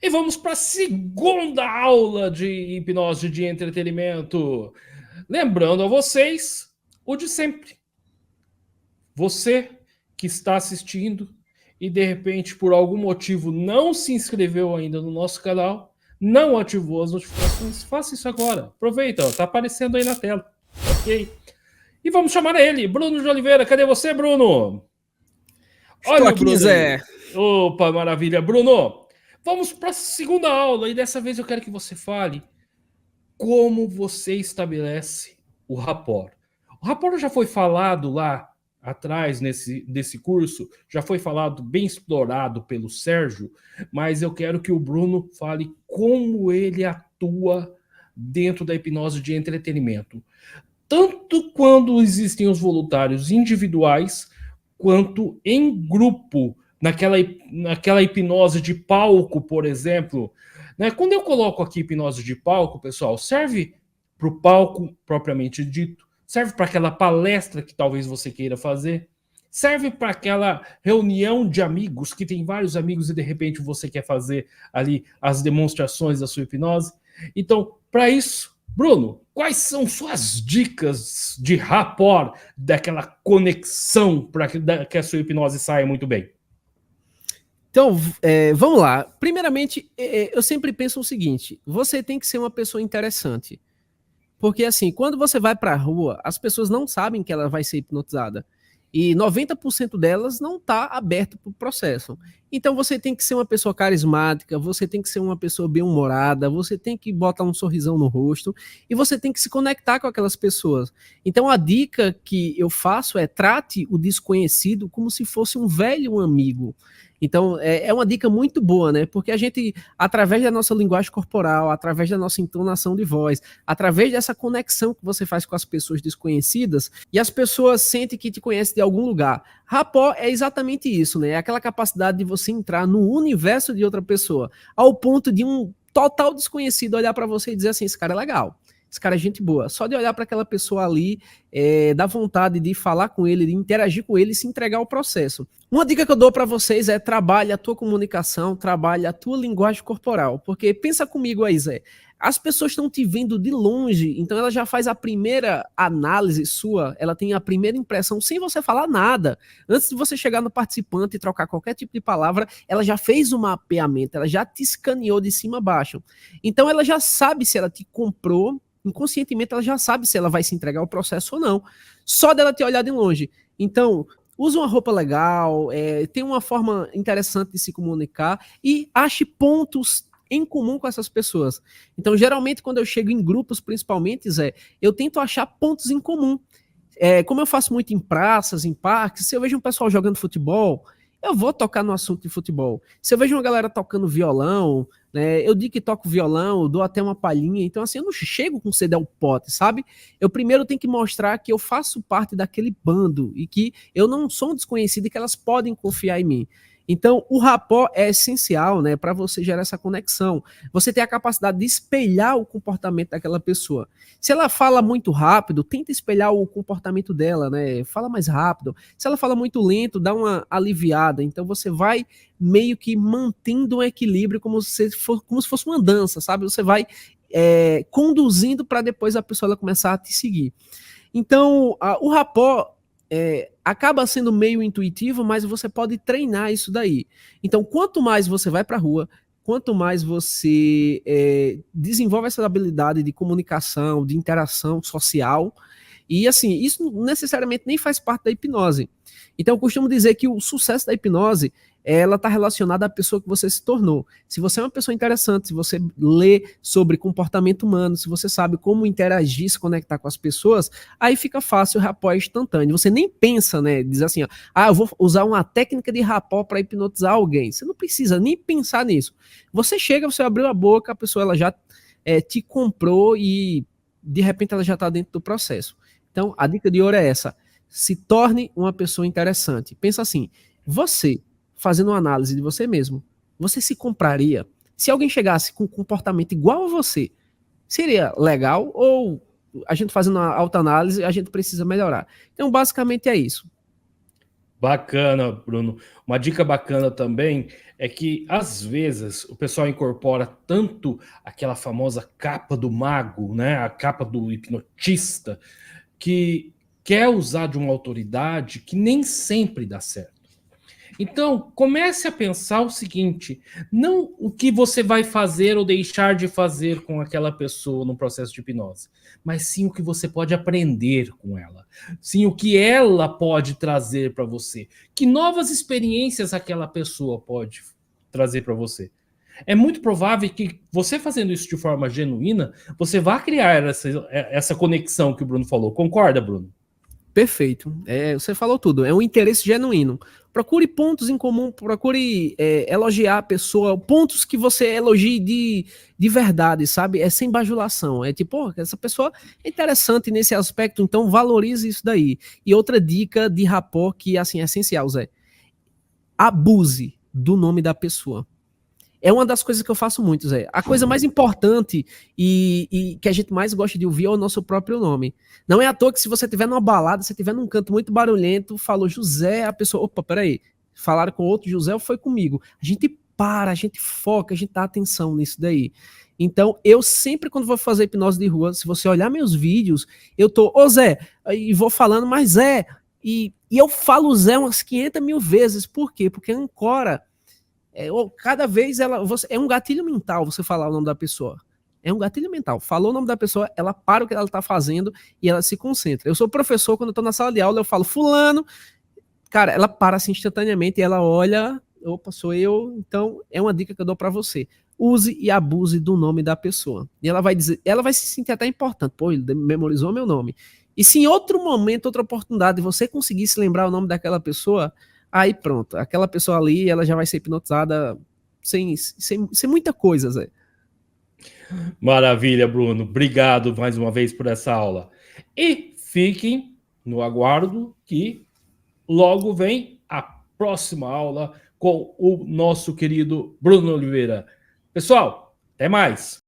E vamos para a segunda aula de hipnose de entretenimento. Lembrando a vocês o de sempre. Você que está assistindo e de repente por algum motivo não se inscreveu ainda no nosso canal, não ativou as notificações, faça isso agora. Aproveita, está aparecendo aí na tela. Ok? E vamos chamar ele, Bruno de Oliveira. Cadê você, Bruno? Estou Olha o aqui, Bruno Zé. aí. Opa, maravilha. Bruno, vamos para a segunda aula e dessa vez eu quero que você fale como você estabelece o rapport. O rapport já foi falado lá atrás desse curso, já foi falado, bem explorado pelo Sérgio, mas eu quero que o Bruno fale como ele atua dentro da hipnose de entretenimento. Tanto quando existem os voluntários individuais, quanto em grupo, naquela hipnose de palco, por exemplo. Né? Quando eu coloco aqui hipnose de palco, pessoal, serve para o palco propriamente dito, serve para aquela palestra que talvez você queira fazer, serve para aquela reunião de amigos, que tem vários amigos e de repente você quer fazer ali as demonstrações da sua hipnose. Então, para isso, Bruno, quais são suas dicas de rapport, daquela conexão para que a sua hipnose saia muito bem? Então, vamos lá. Primeiramente, eu sempre penso o seguinte: você tem que ser uma pessoa interessante. Porque, assim, quando você vai para a rua, as pessoas não sabem que ela vai ser hipnotizada. E 90% delas não está aberto para o processo. Então, você tem que ser uma pessoa carismática, você tem que ser uma pessoa bem-humorada, você tem que botar um sorrisão no rosto e você tem que se conectar com aquelas pessoas. Então, a dica que eu faço é trate o desconhecido como se fosse um velho amigo. Então, é uma dica muito boa, né? Porque a gente, através da nossa linguagem corporal, através da nossa entonação de voz, através dessa conexão que você faz com as pessoas desconhecidas, e as pessoas sentem que te conhecem de algum lugar. Rapport é exatamente isso, né? É aquela capacidade de você entrar no universo de outra pessoa, ao ponto de um total desconhecido olhar para você e dizer assim: esse cara é legal. Esse cara é gente boa. Só de olhar para aquela pessoa ali, dá vontade de falar com ele, de interagir com ele e se entregar ao processo. Uma dica que eu dou para vocês é: trabalhe a tua comunicação, trabalhe a tua linguagem corporal. Porque pensa comigo aí, Zé. As pessoas estão te vendo de longe, então ela já faz a primeira análise sua, ela tem a primeira impressão sem você falar nada. Antes de você chegar no participante e trocar qualquer tipo de palavra, ela já fez um mapeamento, ela já te escaneou de cima a baixo. Então ela já sabe se ela te comprou, inconscientemente ela já sabe se ela vai se entregar ao processo ou não, só dela te olhar de longe. Então, use uma roupa legal, tem uma forma interessante de se comunicar e ache pontos em comum com essas pessoas. Então, geralmente, quando eu chego em grupos, principalmente, Zé, eu tento achar pontos em comum. Como eu faço muito em praças, em parques, se eu vejo um pessoal jogando futebol, eu vou tocar no assunto de futebol. Se eu vejo uma galera tocando violão, né, eu digo que toco violão, dou até uma palhinha. Então, assim, eu não chego com CD ao pote, sabe? Eu primeiro tenho que mostrar que eu faço parte daquele bando e que eu não sou um desconhecido e que elas podem confiar em mim. Então, o rapport é essencial, né, para você gerar essa conexão. Você ter a capacidade de espelhar o comportamento daquela pessoa. Se ela fala muito rápido, tenta espelhar o comportamento dela, né? Fala mais rápido. Se ela fala muito lento, dá uma aliviada. Então, você vai meio que mantendo um equilíbrio como se fosse uma dança, sabe? Você vai conduzindo para depois a pessoa ela começar a te seguir. Então, o rapport acaba sendo meio intuitivo, mas você pode treinar isso daí. Então, quanto mais você vai para a rua, quanto mais você desenvolve essa habilidade de comunicação, de interação social, e assim, isso não necessariamente nem faz parte da hipnose. Então, eu costumo dizer que o sucesso da hipnose ela está relacionada à pessoa que você se tornou. Se você é uma pessoa interessante, se você lê sobre comportamento humano, se você sabe como interagir, se conectar com as pessoas, aí fica fácil o rapport instantâneo. Você nem pensa, né? Diz assim, ó, eu vou usar uma técnica de rapport para hipnotizar alguém. Você não precisa nem pensar nisso. Você chega, você abriu a boca, a pessoa ela já te comprou e de repente ela já está dentro do processo. Então, a dica de ouro é essa: se torne uma pessoa interessante. Pensa assim, você fazendo uma análise de você mesmo, você se compraria? Se alguém chegasse com um comportamento igual a você, seria legal ou a gente fazendo uma autoanálise, a gente precisa melhorar? Então, basicamente é isso. Bacana, Bruno. Uma dica bacana também é que, às vezes, o pessoal incorpora tanto aquela famosa capa do mago, né? A capa do hipnotista, que quer usar de uma autoridade que nem sempre dá certo. Então, comece a pensar o seguinte: não o que você vai fazer ou deixar de fazer com aquela pessoa no processo de hipnose, mas sim o que você pode aprender com ela. Sim, o que ela pode trazer para você. Que novas experiências aquela pessoa pode trazer para você. É muito provável que você fazendo isso de forma genuína, você vá criar essa conexão que o Bruno falou. Concorda, Bruno? Perfeito. Você falou tudo. É um interesse genuíno. Procure pontos em comum, procure elogiar a pessoa, pontos que você elogie de verdade, sabe? É sem bajulação. É tipo, essa pessoa é interessante nesse aspecto, então valorize isso daí. E outra dica de rapport que, assim, é essencial, Zé. Abuse do nome da pessoa. É uma das coisas que eu faço muito, Zé. A coisa mais importante e que a gente mais gosta de ouvir é o nosso próprio nome. Não é à toa que se você estiver numa balada, se estiver num canto muito barulhento, falou José, a pessoa, opa, peraí, falaram com outro José ou foi comigo? A gente para, a gente foca, a gente dá atenção nisso daí. Então, eu sempre, quando vou fazer hipnose de rua, se você olhar meus vídeos, eu tô, ô Zé, e vou falando, mas Zé, e eu falo Zé umas 500 mil vezes. Por quê? Porque ancora cada vez é um gatilho mental você falar o nome da pessoa. É um gatilho mental. Falou o nome da pessoa, ela para o que ela está fazendo e ela se concentra. Eu sou professor, quando eu estou na sala de aula, eu falo fulano, cara, ela para assim instantaneamente e ela olha, opa, sou eu. Então, é uma dica que eu dou para você. Use e abuse do nome da pessoa. E ela vai dizer, ela vai se sentir até importante. Pô, ele memorizou meu nome. E se em outro momento, outra oportunidade, você conseguir se lembrar o nome daquela pessoa, aí pronto, aquela pessoa ali, ela já vai ser hipnotizada sem muita coisa, Zé. Maravilha, Bruno. Obrigado mais uma vez por essa aula. E fiquem no aguardo que logo vem a próxima aula com o nosso querido Bruno Oliveira. Pessoal, até mais.